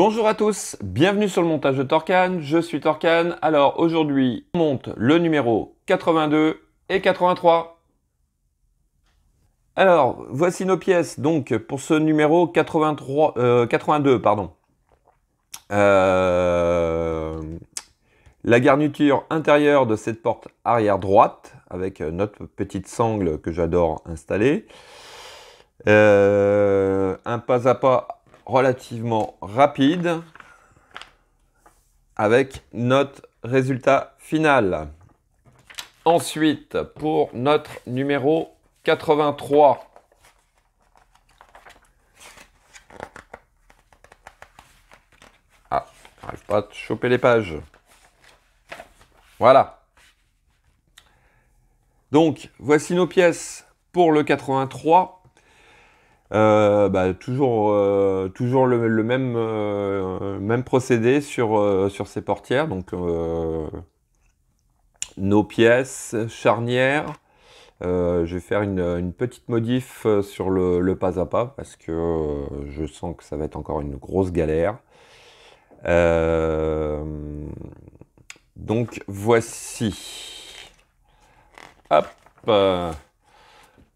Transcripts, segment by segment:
Bonjour à tous, bienvenue sur le montage de Torcan, je suis Torcan. Alors aujourd'hui, on monte le numéro 82 et 83. Alors, voici nos pièces, donc pour ce numéro 82, pardon. La garniture intérieure de cette porte arrière droite, avec notre petite sangle que j'adore installer. Un pas à pas relativement rapide avec notre résultat final. Ensuite, pour notre numéro 83. Ah, j'arrive pas à choper les pages. Voilà. Donc, voici nos pièces pour le 83. Toujours le même procédé sur ces portières. Donc, nos pièces charnières. Je vais faire une petite modif sur le pas à pas parce que je sens que ça va être encore une grosse galère. Donc voici. Hop.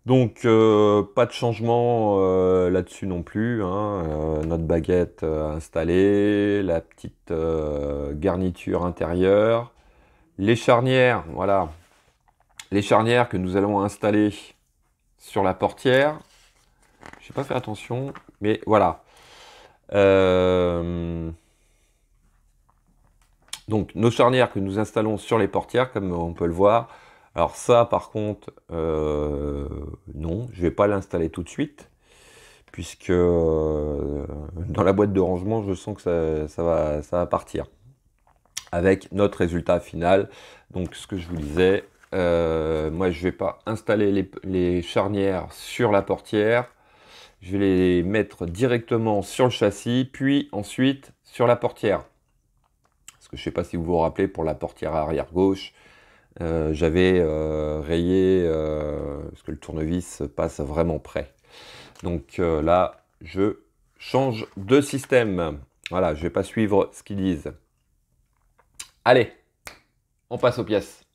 Donc pas de changement là-dessus non plus. Notre baguette installée, la petite garniture intérieure, les charnières, voilà. Les charnières que nous allons installer sur la portière. Je n'ai pas fait attention, mais voilà. Donc, nos charnières que nous installons sur les portières, comme on peut le voir. Alors ça, par contre, non, je ne vais pas l'installer tout de suite, puisque dans la boîte de rangement, je sens que ça va partir. Avec notre résultat final. Donc, ce que je vous disais... moi, je ne vais pas installer les charnières sur la portière. Je vais les mettre directement sur le châssis, puis ensuite sur la portière. Parce que je ne sais pas si vous vous rappelez, pour la portière arrière gauche, j'avais rayé parce que le tournevis passe vraiment près. Donc là, je change de système. Voilà, je ne vais pas suivre ce qu'ils disent. Allez, on passe aux pièces.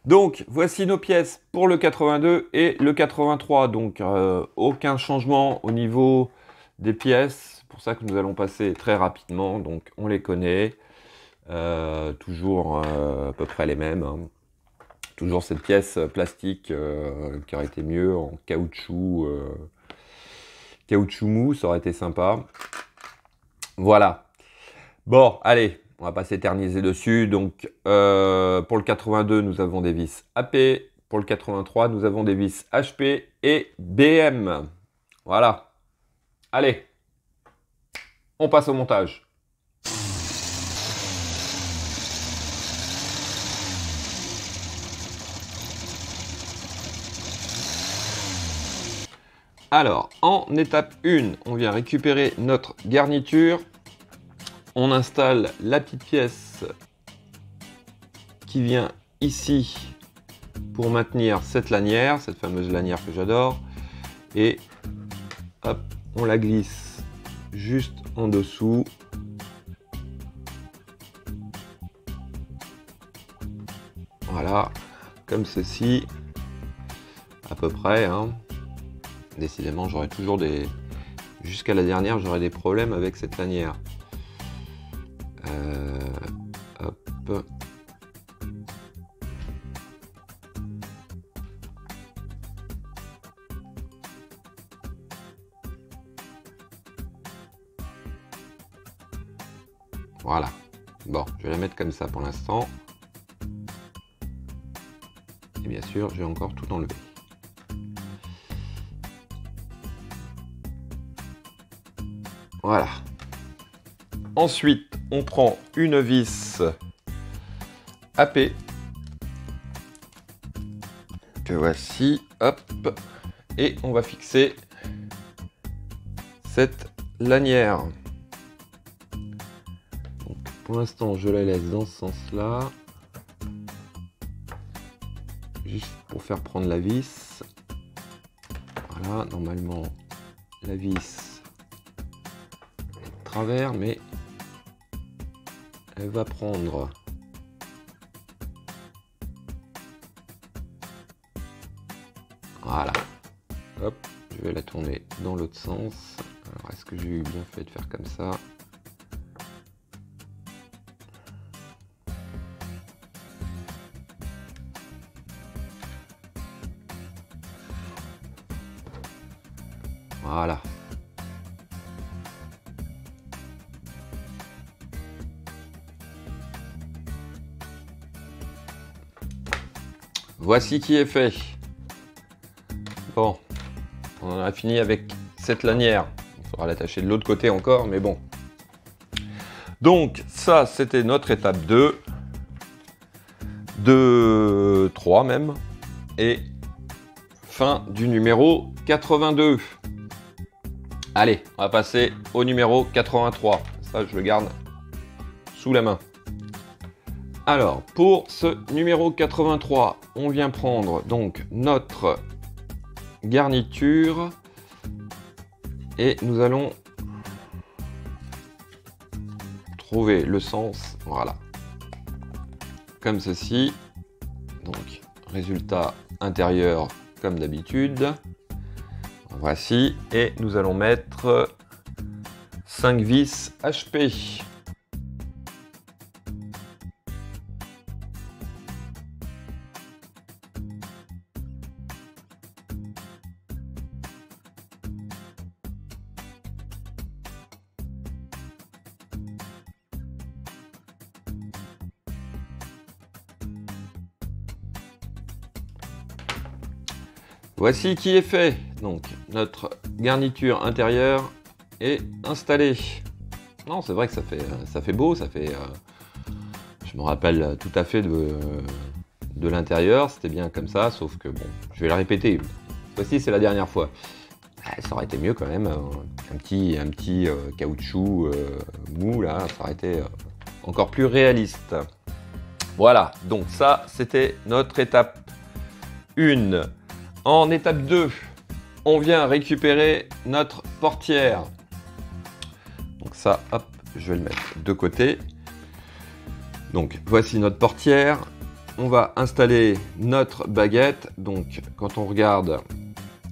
Donc, voici nos pièces pour le 82 et le 83. Donc, aucun changement au niveau des pièces. C'est pour ça que nous allons passer très rapidement. Donc, on les connaît. Toujours à peu près les mêmes. Toujours cette pièce plastique qui aurait été mieux en caoutchouc. Caoutchouc mou, ça aurait été sympa. Voilà. Bon, allez. On va pas s'éterniser dessus. Donc, pour le 82, nous avons des vis AP. Pour le 83, nous avons des vis HP et BM. Voilà. Allez. On passe au montage. Alors, en étape 1, on vient récupérer notre garniture. On installe la petite pièce qui vient ici pour maintenir cette lanière, cette fameuse lanière que j'adore. Et hop, on la glisse juste en dessous. Voilà, comme ceci, à peu près. Décidément, j'aurai toujours des... Jusqu'à la dernière, j'aurai des problèmes avec cette lanière. Hop. Voilà. Bon, je vais la mettre comme ça pour l'instant. Et bien sûr, j'ai encore tout enlevé. Voilà. Ensuite, on prend une vis AP que voici, hop, et on va fixer cette lanière. Donc, pour l'instant, je la laisse dans ce sens-là, juste pour faire prendre la vis. Voilà, normalement, la vis est de travers, mais elle va prendre voilà. Hop, je vais la tourner dans l'autre sens. Alors, est-ce que j'ai eu bien fait de faire comme ça? Voilà. Voici qui est fait. Bon, on en a fini avec cette lanière. Il faudra l'attacher de l'autre côté encore, mais bon. Donc, ça, c'était notre étape 2. 3 même. Et fin du numéro 82. Allez, on va passer au numéro 83. Ça, je le garde sous la main. Alors, pour ce numéro 83, on vient prendre donc notre garniture et nous allons trouver le sens, voilà, comme ceci. Donc, résultat intérieur comme d'habitude. Voici, et nous allons mettre 5 vis HP. Voici qui est fait. Donc notre garniture intérieure est installée. Non, c'est vrai que ça fait beau, ça fait. Je me rappelle tout à fait de l'intérieur. C'était bien comme ça, sauf que bon, je vais le répéter. Voici, c'est la dernière fois. Ça aurait été mieux quand même. Un petit caoutchouc mou là, ça aurait été encore plus réaliste. Voilà. Donc ça, c'était notre étape 1. En étape 2, on vient récupérer notre portière. Donc ça, hop, je vais le mettre de côté. Donc voici notre portière. On va installer notre baguette. Donc quand on regarde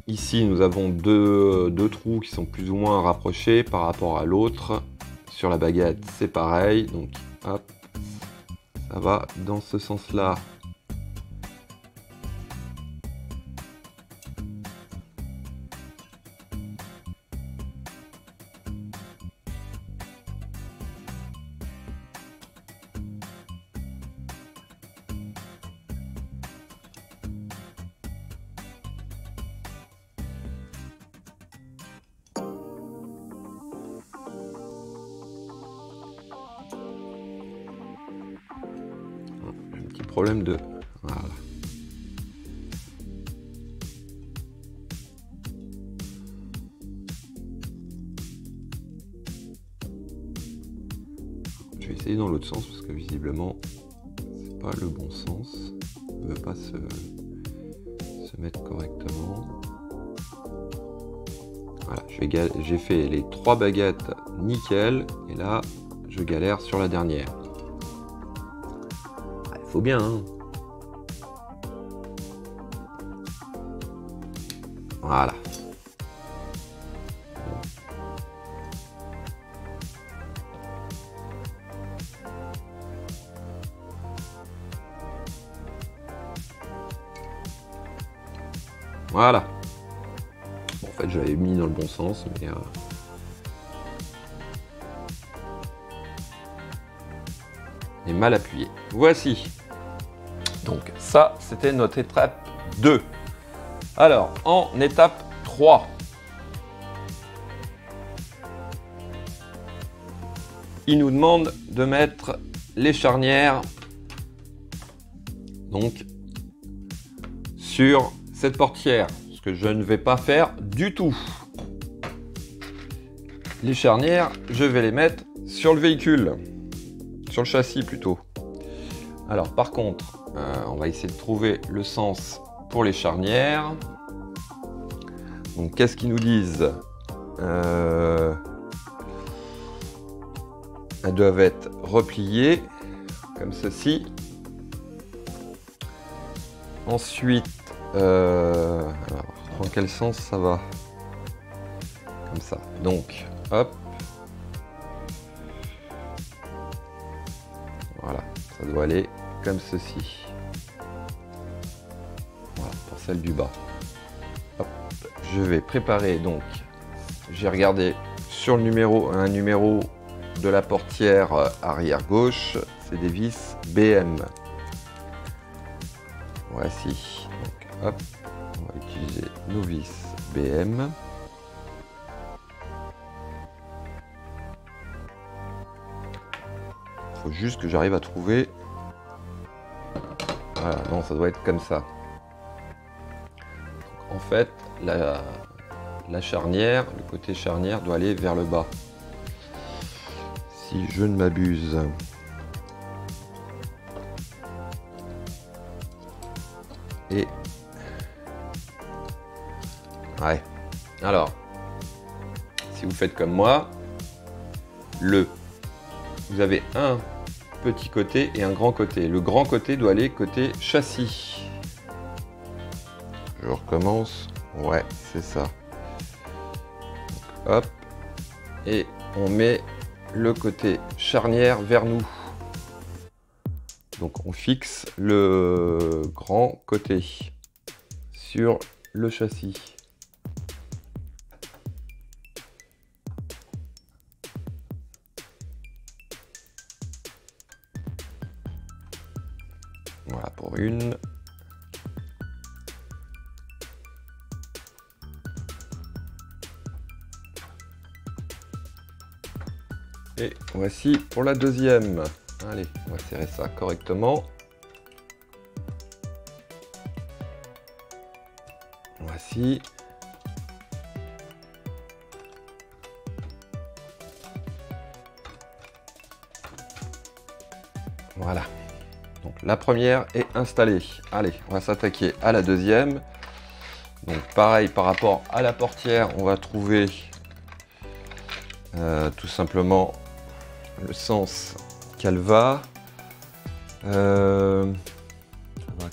ici, nous avons deux trous qui sont plus ou moins rapprochés par rapport à l'autre. Sur la baguette, c'est pareil. Donc hop, ça va dans ce sens-là. Problème de... Voilà. Je vais essayer dans l'autre sens parce que visiblement c'est pas le bon sens. Il ne veut pas se mettre correctement. Voilà, j'ai fait les 3 baguettes nickel et là je galère sur la dernière. Faut bien, hein. Voilà. Voilà. Bon, en fait, je l'avais mis dans le bon sens, mais mal appuyé. Voici. Donc ça, c'était notre étape 2. Alors, en étape 3, il nous demande de mettre les charnières donc sur cette portière, ce que je ne vais pas faire du tout. Les charnières, je vais les mettre sur le véhicule, sur le châssis plutôt. Alors par contre, on va essayer de trouver le sens pour les charnières. Donc qu'est-ce qu'ils nous disent? elles doivent être repliées comme ceci. Ensuite, alors, dans quel sens ça va? Comme ça. Donc, hop. Voilà, ça doit aller comme ceci. Voilà, pour celle du bas. Hop. Je vais préparer donc. J'ai regardé sur le numéro, un numéro de la portière arrière gauche, c'est des vis BM. Voici. Donc, hop, on va utiliser nos vis BM. Il faut juste que j'arrive à trouver. Voilà, non, ça doit être comme ça. Donc, en fait, la charnière, le côté charnière doit aller vers le bas. Si je ne m'abuse. Et ouais. Alors, si vous faites comme moi, vous avez un petit côté et un grand côté. Le grand côté doit aller côté châssis. Je recommence. Ouais, c'est ça. Donc, hop. Et on met le côté charnière vers nous. Donc on fixe le grand côté sur le châssis. Voilà pour une. Et voici pour la deuxième. Allez, on va serrer ça correctement. Voici. Voilà. Donc la première est installée. Allez, on va s'attaquer à la deuxième. Donc pareil, par rapport à la portière, on va trouver tout simplement le sens qu'elle va. Ça va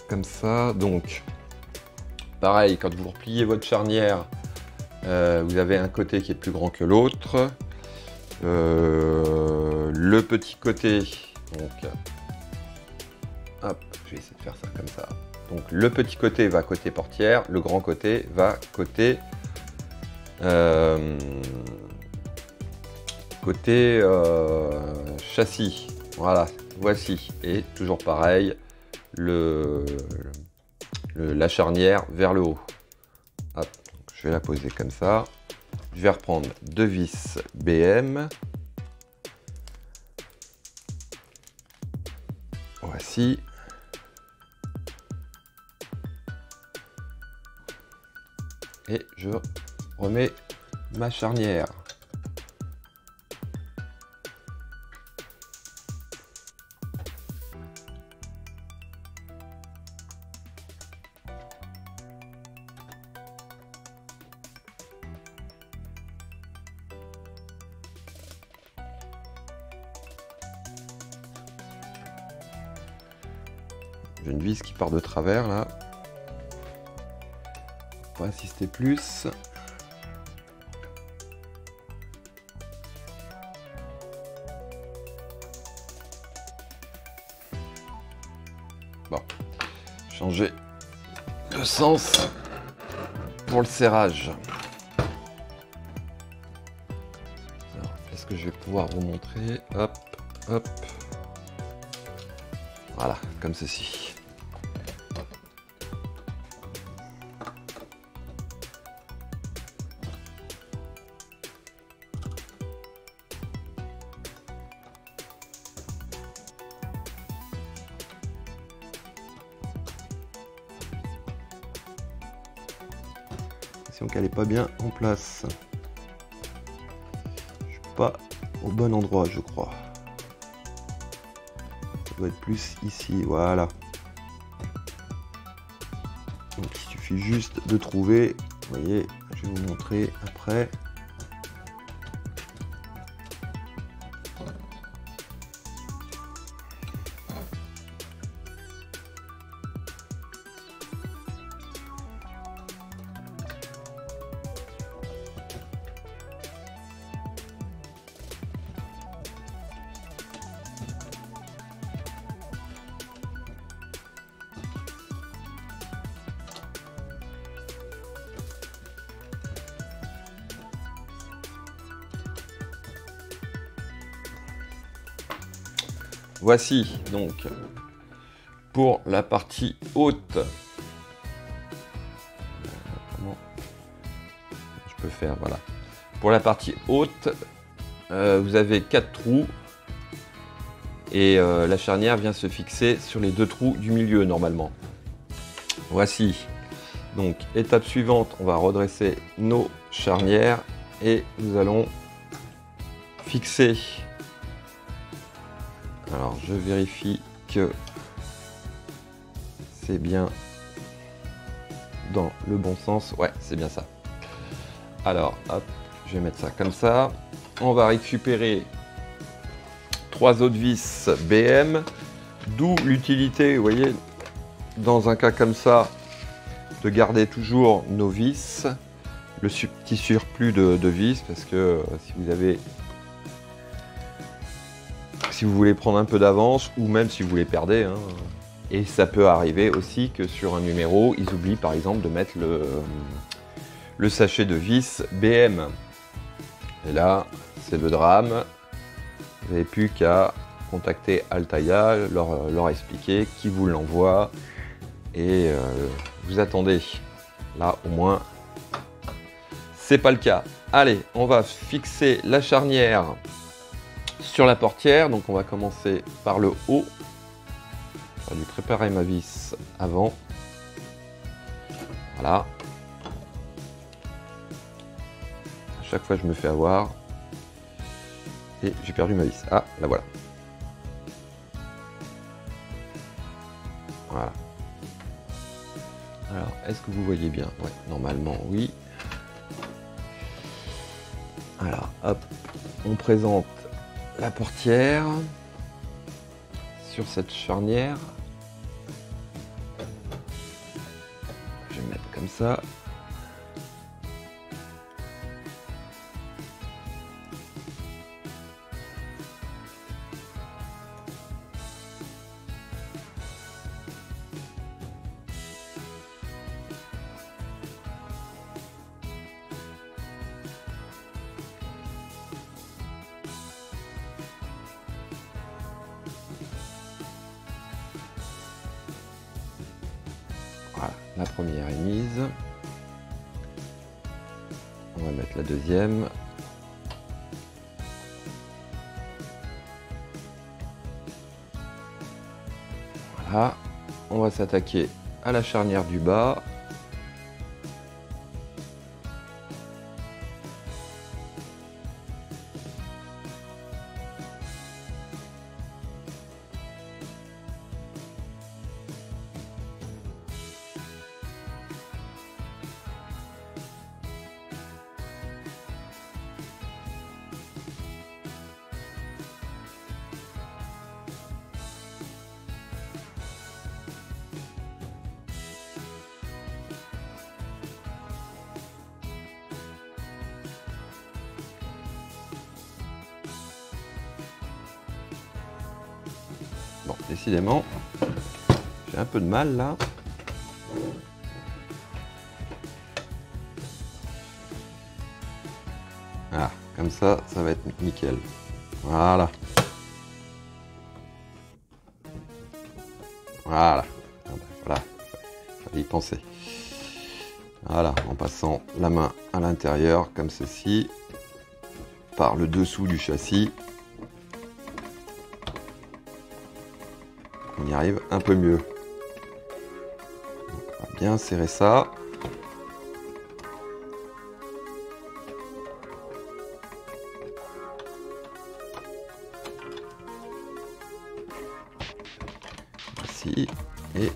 comme ça. Donc pareil, quand vous repliez votre charnière, vous avez un côté qui est plus grand que l'autre. Le petit côté, donc hop, je vais essayer de faire ça comme ça. Donc le petit côté va côté portière, le grand côté va côté châssis. Voilà, voici. Et toujours pareil, la charnière vers le haut. Hop, je vais la poser comme ça. Je vais reprendre deux vis BM. Voici. Et je remets ma charnière. J'ai une vis qui part de travers là. Pour insister plus. Bon, changer de sens pour le serrage. Est-ce que je vais pouvoir vous montrer? Hop, hop. Voilà, comme ceci. Qu'elle n'est pas bien en place. Je suis pas au bon endroit, je crois. Ça doit être plus ici, voilà. Donc il suffit juste de trouver. Vous voyez, je vais vous montrer après. voici donc pour la partie haute. Comment je peux faire? Voilà. Pour la partie haute, vous avez 4 trous et la charnière vient se fixer sur les 2 trous du milieu normalement. Voici. Donc étape suivante, on va redresser nos charnières et nous allons fixer. Alors je vérifie que c'est bien dans le bon sens. Ouais, c'est bien ça. Alors hop, je vais mettre ça comme ça. On va récupérer 3 autres vis BM, d'où l'utilité, vous voyez, dans un cas comme ça, de garder toujours nos vis, le petit surplus de vis, parce que si vous voulez prendre un peu d'avance, ou même si vous les perdez, hein, et ça peut arriver aussi que sur un numéro, ils oublient par exemple de mettre le sachet de vis BM. Et là, c'est le drame. Vous n'avez plus qu'à contacter Altaïa, leur expliquer qui vous l'envoie et vous attendez. Là, au moins, c'est pas le cas. Allez, on va fixer la charnière sur la portière. Donc, on va commencer par le haut. J'ai dû préparer ma vis avant. Voilà. À chaque fois, je me fais avoir. Et j'ai perdu ma vis. Ah, la voilà. Voilà. Alors, est-ce que vous voyez bien? Ouais, normalement, oui. Alors, hop, on présente la portière sur cette charnière. Je vais mettre comme ça. Voilà, la première est mise. On va mettre la deuxième. Voilà, on va s'attaquer à la charnière du bas. Bon, décidément, j'ai un peu de mal là. Ah, comme ça, ça va être nickel. Voilà. Voilà. Voilà. Fallait y penser. Voilà, en passant la main à l'intérieur, comme ceci, par le dessous du châssis. On y arrive un peu mieux. Donc, on va bien serrer ça. Ici et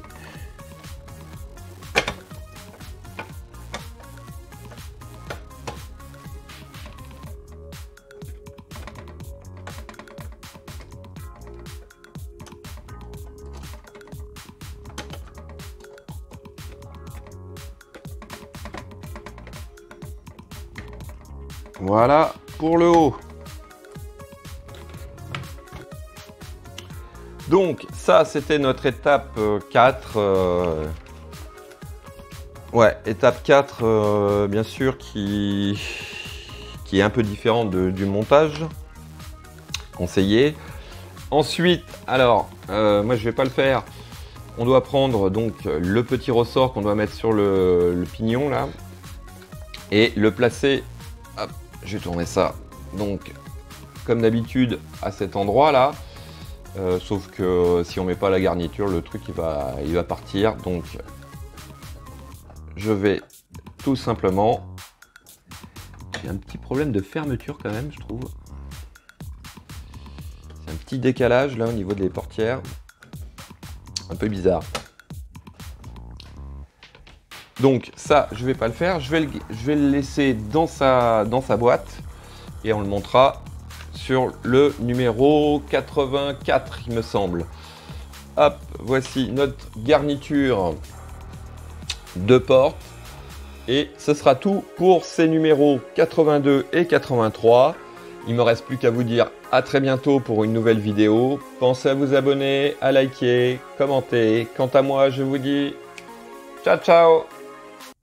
voilà pour le haut. Donc ça c'était notre étape 4. Ouais, étape 4 bien sûr qui est un peu différente du montage conseillé. Ensuite, alors, moi je vais pas le faire. On doit prendre donc le petit ressort qu'on doit mettre sur le pignon là et le placer. Hop, je vais tourner ça. Donc, comme d'habitude, à cet endroit là. Sauf que si on met pas la garniture, le truc il va partir. Donc, je vais tout simplement. J'ai un petit problème de fermeture quand même, je trouve. C'est un petit décalage là au niveau des portières. Un peu bizarre. Donc ça, je vais pas le faire. Je vais le laisser dans sa boîte et on le montera sur le numéro 84, il me semble. Hop, voici notre garniture de porte. Et ce sera tout pour ces numéros 82 et 83. Il me reste plus qu'à vous dire à très bientôt pour une nouvelle vidéo. Pensez à vous abonner, à liker, commenter. Quant à moi, je vous dis ciao ciao.